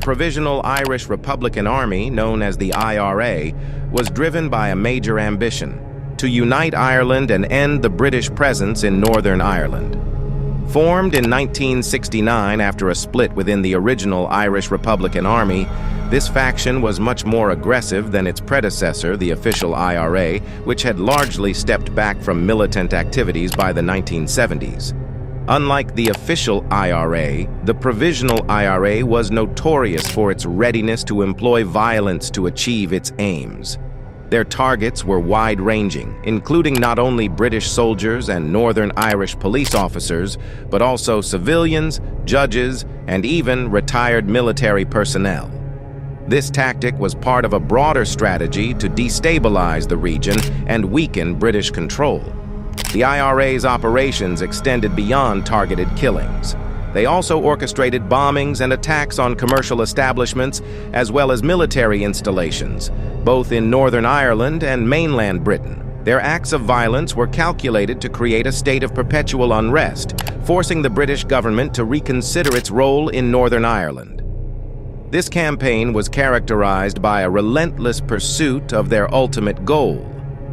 Provisional Irish Republican Army, known as the IRA, was driven by a major ambition: to unite Ireland and end the British presence in Northern Ireland. Formed in 1969 after a split within the original Irish Republican Army, this faction was much more aggressive than its predecessor, the official IRA, which had largely stepped back from militant activities by the 1970s. Unlike the official IRA, the provisional IRA was notorious for its readiness to employ violence to achieve its aims. Their targets were wide-ranging, including not only British soldiers and Northern Irish police officers, but also civilians, judges, and even retired military personnel. This tactic was part of a broader strategy to destabilize the region and weaken British control. The IRA's operations extended beyond targeted killings. They also orchestrated bombings and attacks on commercial establishments as well as military installations, both in Northern Ireland and mainland Britain. Their acts of violence were calculated to create a state of perpetual unrest, forcing the British government to reconsider its role in Northern Ireland. This campaign was characterized by a relentless pursuit of their ultimate goal: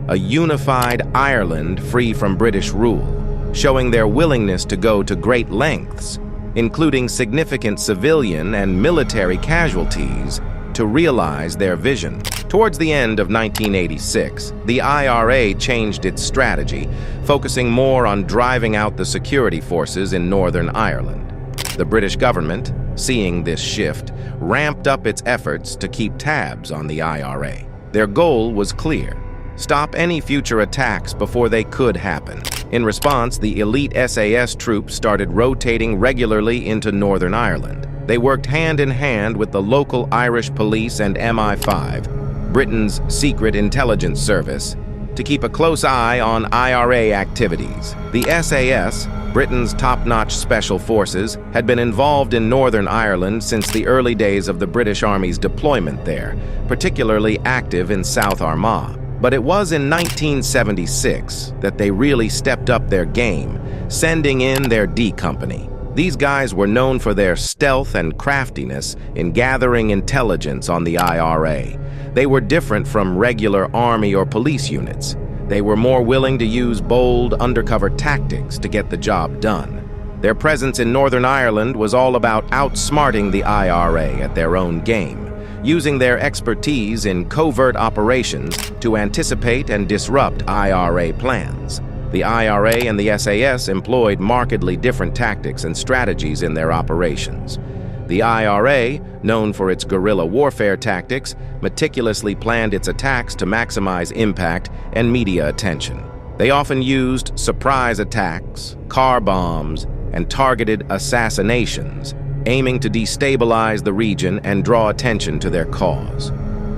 a unified Ireland free from British rule, showing their willingness to go to great lengths, including significant civilian and military casualties, to realize their vision. Towards the end of 1986, the IRA changed its strategy, focusing more on driving out the security forces in Northern Ireland. The British government, seeing this shift, ramped up its efforts to keep tabs on the IRA. Their goal was clear: stop any future attacks before they could happen. In response, the elite SAS troops started rotating regularly into Northern Ireland. They worked hand in hand with the local Irish police and MI5, Britain's secret intelligence service, to keep a close eye on IRA activities. The SAS, Britain's top-notch special forces, had been involved in Northern Ireland since the early days of the British Army's deployment there, particularly active in South Armagh. But it was in 1976 that they really stepped up their game, sending in their D Company. These guys were known for their stealth and craftiness in gathering intelligence on the IRA. They were different from regular army or police units. They were more willing to use bold, undercover tactics to get the job done. Their presence in Northern Ireland was all about outsmarting the IRA at their own game, using their expertise in covert operations to anticipate and disrupt IRA plans. The IRA and the SAS employed markedly different tactics and strategies in their operations. The IRA, known for its guerrilla warfare tactics, meticulously planned its attacks to maximize impact and media attention. They often used surprise attacks, car bombs, and targeted assassinations, aiming to destabilize the region and draw attention to their cause.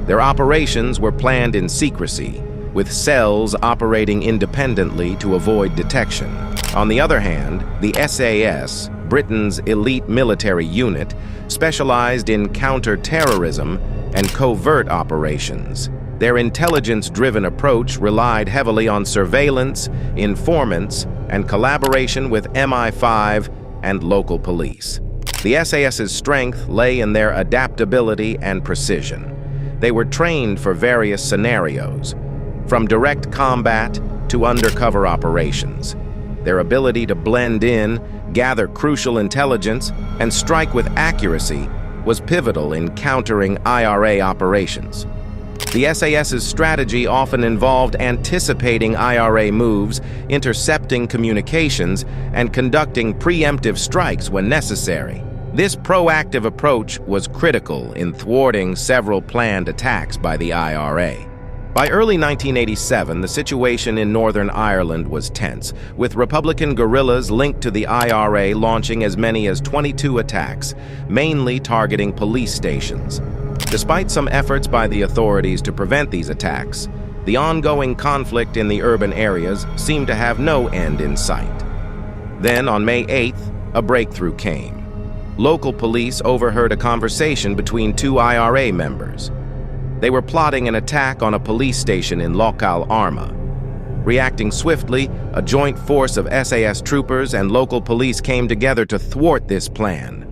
Their operations were planned in secrecy, with cells operating independently to avoid detection. On the other hand, the SAS, Britain's elite military unit, specialized in counter-terrorism and covert operations. Their intelligence-driven approach relied heavily on surveillance, informants, and collaboration with MI5 and local police. The SAS's strength lay in their adaptability and precision. They were trained for various scenarios, from direct combat to undercover operations. Their ability to blend in, gather crucial intelligence, and strike with accuracy was pivotal in countering IRA operations. The SAS's strategy often involved anticipating IRA moves, intercepting communications, and conducting preemptive strikes when necessary. This proactive approach was critical in thwarting several planned attacks by the IRA. By early 1987, the situation in Northern Ireland was tense, with Republican guerrillas linked to the IRA launching as many as 22 attacks, mainly targeting police stations. Despite some efforts by the authorities to prevent these attacks, the ongoing conflict in the urban areas seemed to have no end in sight. Then, on May 8th, a breakthrough came. Local police overheard a conversation between two IRA members. They were plotting an attack on a police station in Lochal Armagh. Reacting swiftly, a joint force of SAS troopers and local police came together to thwart this plan.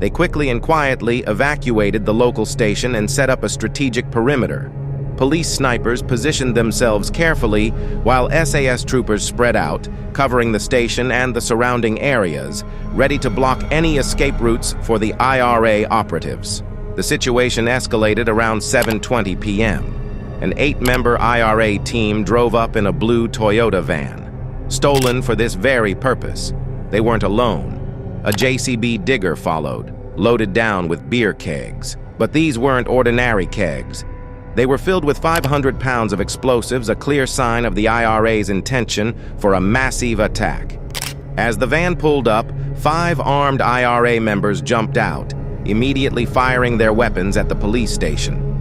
They quickly and quietly evacuated the local station and set up a strategic perimeter. Police snipers positioned themselves carefully while SAS troopers spread out, covering the station and the surrounding areas, ready to block any escape routes for the IRA operatives. The situation escalated around 7:20 p.m. An 8-member IRA team drove up in a blue Toyota van, stolen for this very purpose. They weren't alone. A JCB digger followed, loaded down with beer kegs. But these weren't ordinary kegs. They were filled with 500 pounds of explosives, a clear sign of the IRA's intention for a massive attack. As the van pulled up, 5 armed IRA members jumped out, immediately firing their weapons at the police station.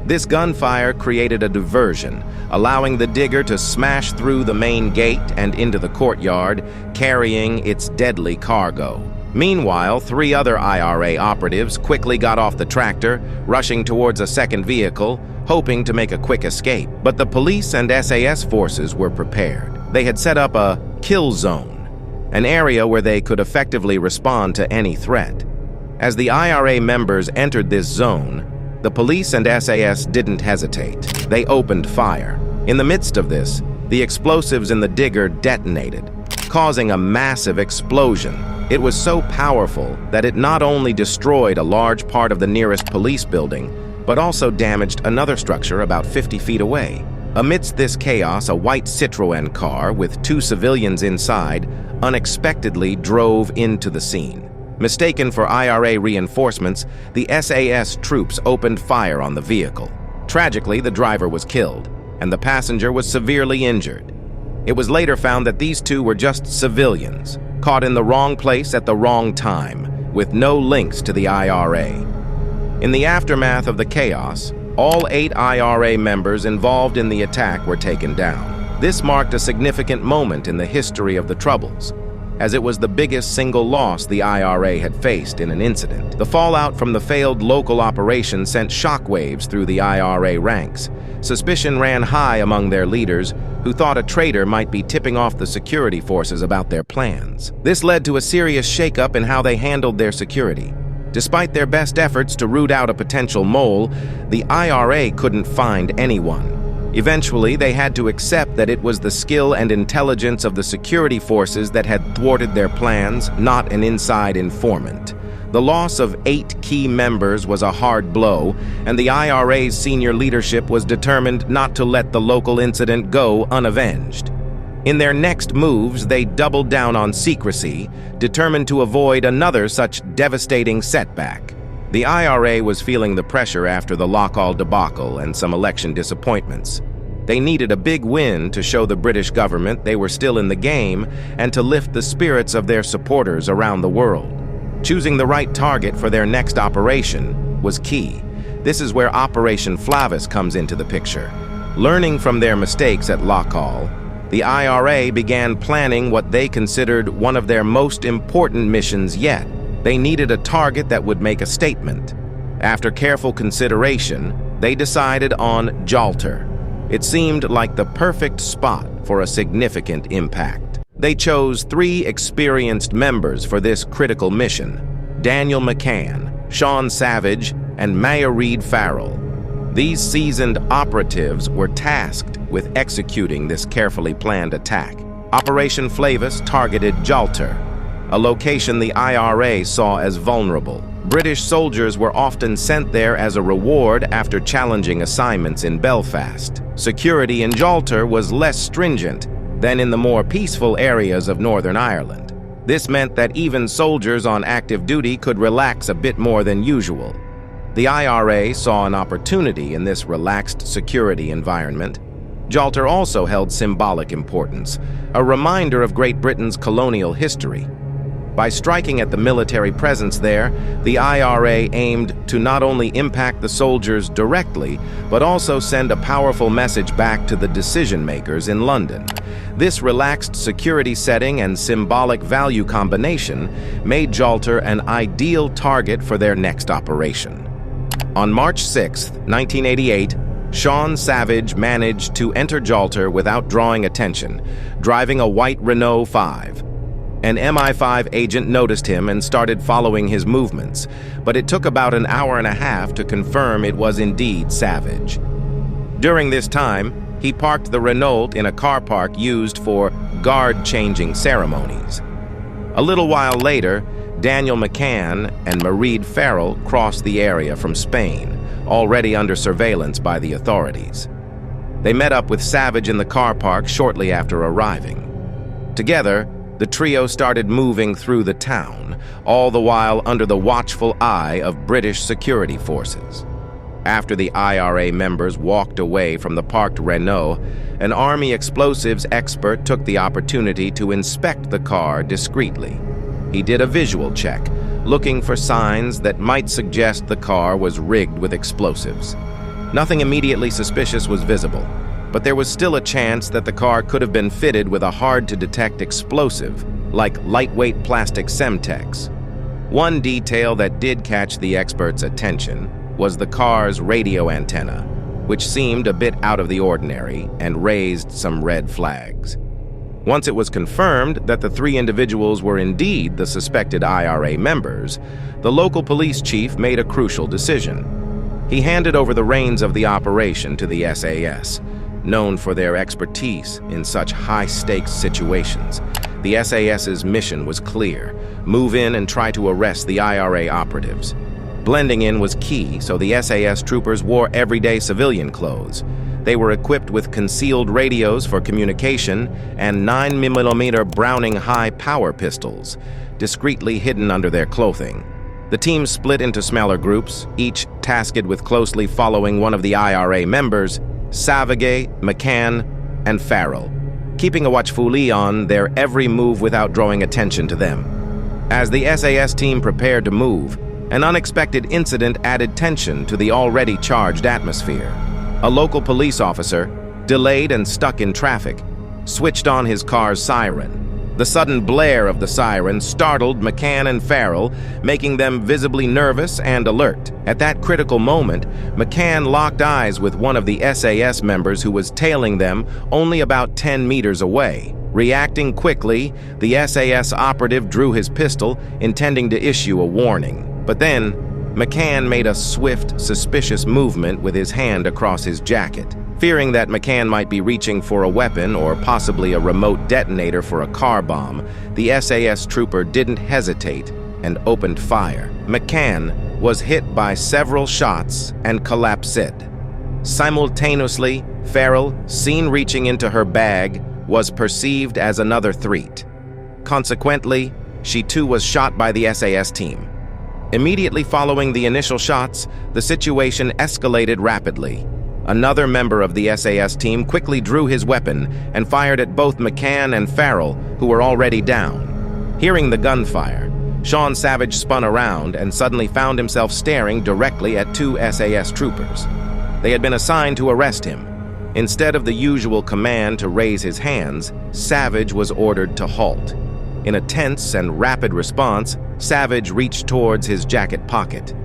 This gunfire created a diversion, allowing the digger to smash through the main gate and into the courtyard, carrying its deadly cargo. Meanwhile, 3 other IRA operatives quickly got off the tractor, rushing towards a second vehicle, hoping to make a quick escape. But the police and SAS forces were prepared. They had set up a kill zone, an area where they could effectively respond to any threat. As the IRA members entered this zone, the police and SAS didn't hesitate. They opened fire. In the midst of this, the explosives in the digger detonated, causing a massive explosion. It was so powerful that it not only destroyed a large part of the nearest police building, but also damaged another structure about 50 feet away. Amidst this chaos, a white Citroën car with 2 civilians inside unexpectedly drove into the scene. Mistaken for IRA reinforcements, the SAS troops opened fire on the vehicle. Tragically, the driver was killed, and the passenger was severely injured. It was later found that these 2 were just civilians, caught in the wrong place at the wrong time, with no links to the IRA. In the aftermath of the chaos, all 8 IRA members involved in the attack were taken down. This marked a significant moment in the history of the Troubles, as it was the biggest single loss the IRA had faced in an incident. The fallout from the failed local operation sent shockwaves through the IRA ranks. Suspicion ran high among their leaders, who thought a traitor might be tipping off the security forces about their plans. This led to a serious shakeup in how they handled their security. Despite their best efforts to root out a potential mole, the IRA couldn't find anyone. Eventually, they had to accept that it was the skill and intelligence of the security forces that had thwarted their plans, not an inside informant. The loss of 8 key members was a hard blow, and the IRA's senior leadership was determined not to let the local incident go unavenged. In their next moves, they doubled down on secrecy, determined to avoid another such devastating setback. The IRA was feeling the pressure after the Lockall debacle and some election disappointments. They needed a big win to show the British government they were still in the game and to lift the spirits of their supporters around the world. Choosing the right target for their next operation was key. This is where Operation Flavis comes into the picture. Learning from their mistakes at Lockall, the IRA began planning what they considered one of their most important missions yet. They needed a target that would make a statement. After careful consideration, they decided on Gibraltar. It seemed like the perfect spot for a significant impact. They chose 3 experienced members for this critical mission: Daniel McCann, Sean Savage, and Maya Reed Farrell. These seasoned operatives were tasked with executing this carefully planned attack. Operation Flavis targeted Gibraltar, a location the IRA saw as vulnerable. British soldiers were often sent there as a reward after challenging assignments in Belfast. Security in Gibraltar was less stringent than in the more peaceful areas of Northern Ireland. This meant that even soldiers on active duty could relax a bit more than usual. The IRA saw an opportunity in this relaxed security environment. Gibraltar also held symbolic importance, a reminder of Great Britain's colonial history. By striking at the military presence there, the IRA aimed to not only impact the soldiers directly, but also send a powerful message back to the decision-makers in London. This relaxed security setting and symbolic value combination made Gibraltar an ideal target for their next operation. On March 6, 1988, Sean Savage managed to enter Gibraltar without drawing attention, driving a white Renault 5. An MI5 agent noticed him and started following his movements, but it took about an hour and a half to confirm it was indeed Savage. During this time, he parked the Renault in a car park used for guard-changing ceremonies. A little while later, Daniel McCann and Mareed Farrell crossed the area from Spain, already under surveillance by the authorities. They met up with Savage in the car park shortly after arriving. Together, the trio started moving through the town, all the while under the watchful eye of British security forces. After the IRA members walked away from the parked Renault, an Army explosives expert took the opportunity to inspect the car discreetly. He did a visual check, looking for signs that might suggest the car was rigged with explosives. Nothing immediately suspicious was visible, but there was still a chance that the car could have been fitted with a hard-to-detect explosive, like lightweight plastic Semtex. One detail that did catch the expert's attention was the car's radio antenna, which seemed a bit out of the ordinary and raised some red flags. Once it was confirmed that the three individuals were indeed the suspected IRA members, the local police chief made a crucial decision. He handed over the reins of the operation to the SAS, known for their expertise in such high-stakes situations. The SAS's mission was clear: move in and try to arrest the IRA operatives. Blending in was key, so the SAS troopers wore everyday civilian clothes. They were equipped with concealed radios for communication and 9mm Browning high-power pistols, discreetly hidden under their clothing. The team split into smaller groups, each tasked with closely following one of the IRA members, Savage, McCann, and Farrell, keeping a watchful eye on their every move without drawing attention to them. As the SAS team prepared to move, an unexpected incident added tension to the already charged atmosphere. A local police officer, delayed and stuck in traffic, switched on his car's siren. The sudden blare of the siren startled McCann and Farrell, making them visibly nervous and alert. At that critical moment, McCann locked eyes with one of the SAS members who was tailing them only about 10 meters away. Reacting quickly, the SAS operative drew his pistol, intending to issue a warning. But then, McCann made a swift, suspicious movement with his hand across his jacket. Fearing that McCann might be reaching for a weapon or possibly a remote detonator for a car bomb, the SAS trooper didn't hesitate and opened fire. McCann was hit by several shots and collapsed. Simultaneously, Farrell, seen reaching into her bag, was perceived as another threat. Consequently, she too was shot by the SAS team. Immediately following the initial shots, the situation escalated rapidly. Another member of the SAS team quickly drew his weapon and fired at both McCann and Farrell, who were already down. Hearing the gunfire, Sean Savage spun around and suddenly found himself staring directly at two SAS troopers. They had been assigned to arrest him. Instead of the usual command to raise his hands, Savage was ordered to halt. In a tense and rapid response, Savage reached towards his jacket pocket.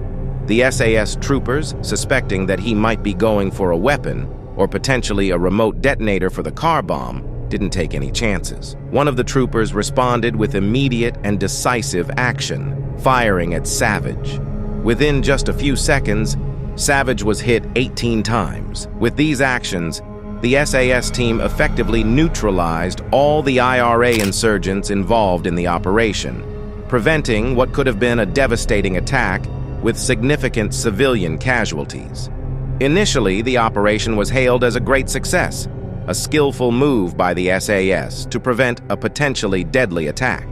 The SAS troopers, suspecting that he might be going for a weapon or potentially a remote detonator for the car bomb, didn't take any chances. One of the troopers responded with immediate and decisive action, firing at Savage. Within just a few seconds, Savage was hit 18 times. With these actions, the SAS team effectively neutralized all the IRA insurgents involved in the operation, preventing what could have been a devastating attack with significant civilian casualties. Initially, the operation was hailed as a great success, a skillful move by the SAS to prevent a potentially deadly attack.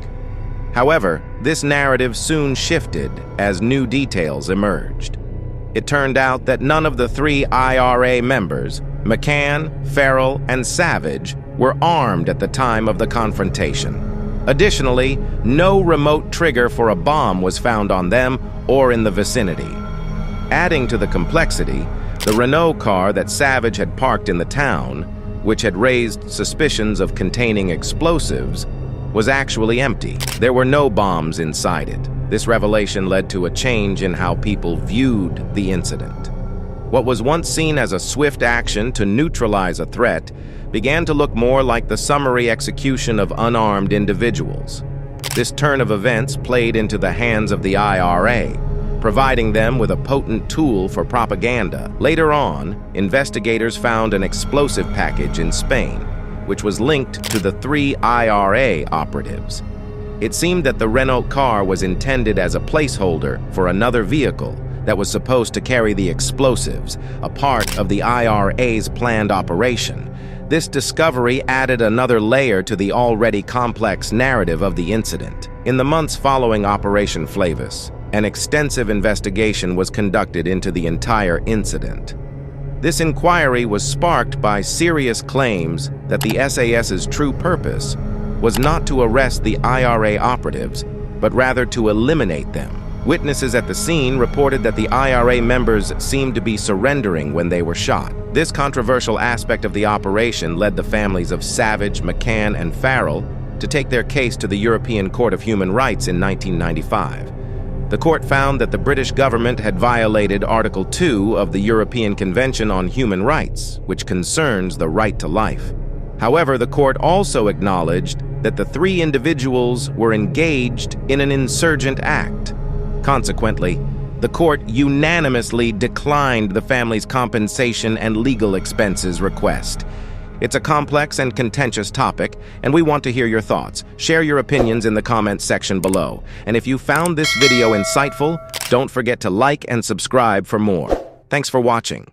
However, this narrative soon shifted as new details emerged. It turned out that none of the three IRA members, McCann, Farrell, and Savage, were armed at the time of the confrontation. Additionally, no remote trigger for a bomb was found on them or in the vicinity. Adding to the complexity, the Renault car that Savage had parked in the town, which had raised suspicions of containing explosives, was actually empty. There were no bombs inside it. This revelation led to a change in how people viewed the incident. What was once seen as a swift action to neutralize a threat began to look more like the summary execution of unarmed individuals. This turn of events played into the hands of the IRA, providing them with a potent tool for propaganda. Later on, investigators found an explosive package in Spain, which was linked to the 3 IRA operatives. It seemed that the Renault car was intended as a placeholder for another vehicle that was supposed to carry the explosives, a part of the IRA's planned operation. This discovery added another layer to the already complex narrative of the incident. In the months following Operation Flavis, an extensive investigation was conducted into the entire incident. This inquiry was sparked by serious claims that the SAS's true purpose was not to arrest the IRA operatives, but rather to eliminate them. Witnesses at the scene reported that the IRA members seemed to be surrendering when they were shot. This controversial aspect of the operation led the families of Savage, McCann, and Farrell to take their case to the European Court of Human Rights in 1995. The court found that the British government had violated Article 2 of the European Convention on Human Rights, which concerns the right to life. However, the court also acknowledged that the 3 individuals were engaged in an insurgent act. Consequently, the court unanimously declined the family's compensation and legal expenses request. It's a complex and contentious topic, and we want to hear your thoughts. Share your opinions in the comments section below. And if you found this video insightful, don't forget to like and subscribe for more. Thanks for watching.